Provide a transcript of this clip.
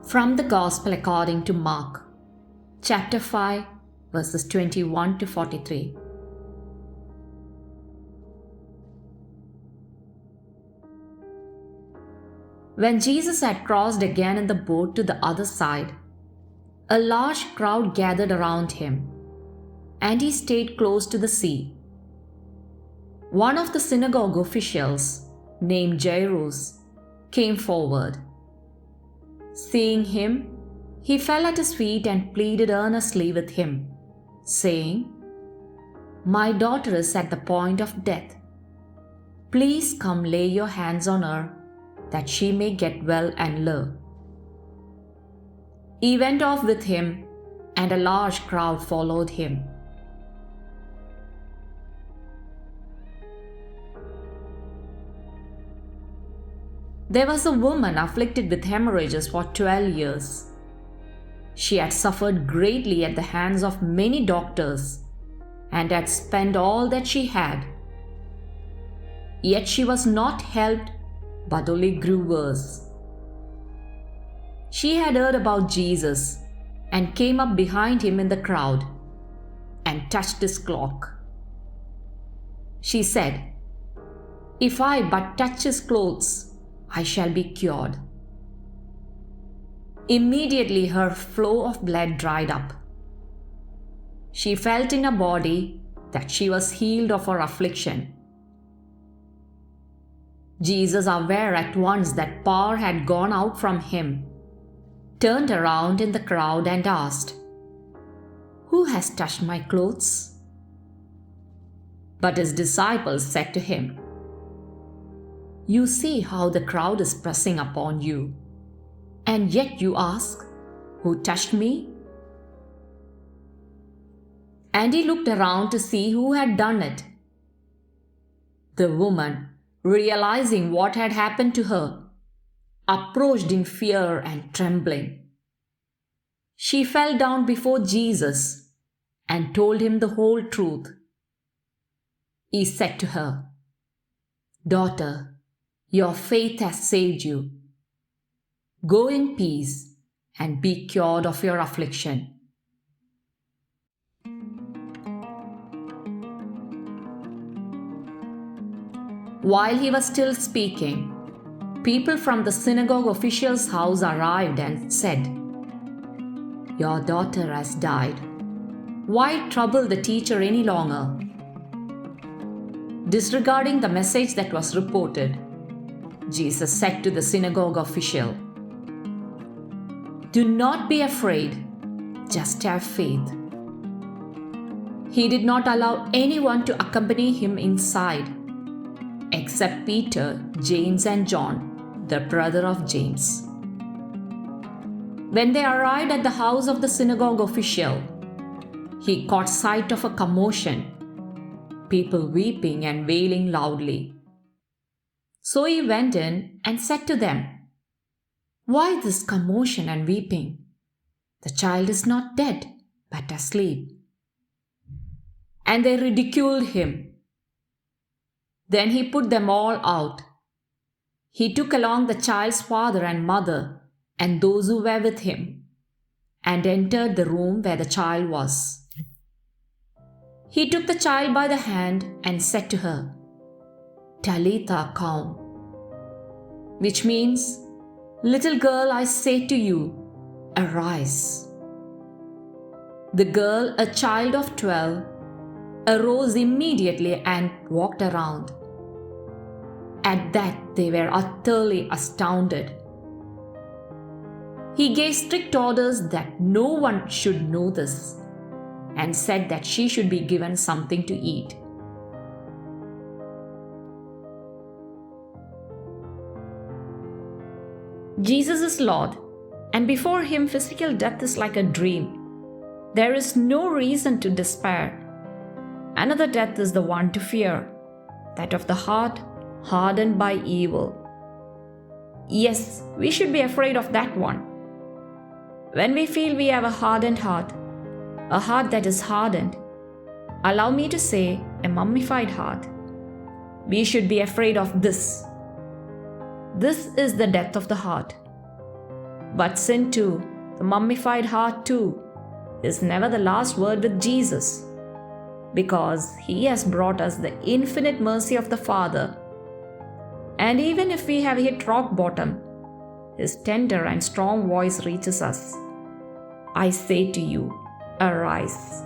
From the Gospel according to Mark, chapter 5, verses 21 to 43. When Jesus had crossed again in the boat to the other side, a large crowd gathered around him, and he stayed close to the sea. One of the synagogue officials, named Jairus, came forward. Seeing him, he fell at his feet and pleaded earnestly with him, saying, "My daughter is at the point of death. Please come lay your hands on her, that she may get well and live." He went off with him, and a large crowd followed him. There was a woman afflicted with hemorrhages for 12 years. She had suffered greatly at the hands of many doctors and had spent all that she had. Yet she was not helped, but only grew worse. She had heard about Jesus and came up behind him in the crowd and touched his cloak. She said, "If I but touch his clothes, I shall be cured." Immediately her flow of blood dried up. She felt in her body that she was healed of her affliction. Jesus, aware at once that power had gone out from him, turned around in the crowd and asked, "Who has touched my clothes?" But his disciples said to him, "You see how the crowd is pressing upon you, and yet you ask, 'Who touched me?'" And he looked around to see who had done it. The woman, realizing what had happened to her, approached in fear and trembling. She fell down before Jesus and told him the whole truth. He said to her, "Daughter, your faith has saved you. Go in peace and be cured of your affliction." While he was still speaking, people from the synagogue official's house arrived and said, "Your daughter has died. Why trouble the teacher any longer?" Disregarding the message that was reported, Jesus said to the synagogue official, "Do not be afraid, just have faith." He did not allow anyone to accompany him inside, except Peter, James, and John, the brother of James. When they arrived at the house of the synagogue official, he caught sight of a commotion, people weeping and wailing loudly. So he went in and said to them, "Why this commotion and weeping? The child is not dead, but asleep." And they ridiculed him. Then he put them all out. He took along the child's father and mother and those who were with him, and entered the room where the child was. He took the child by the hand and said to her, "Talitha koum," which means, "Little girl, I say to you, arise." The girl, a child of 12, arose immediately and walked around. At that, they were utterly astounded. He gave strict orders that no one should know this, and said that she should be given something to eat. Jesus is Lord, and before him physical death is like a dream. There is no reason to despair. Another death is the one to fear, that of the heart hardened by evil. Yes, we should be afraid of that one. When we feel we have a hardened heart, a heart that is hardened, allow me to say, a mummified heart, we should be afraid of this. This is the death of the heart. But sin too, the mummified heart too, is never the last word with Jesus, because He has brought us the infinite mercy of the Father. And even if we have hit rock bottom, His tender and strong voice reaches us. I say to you, arise.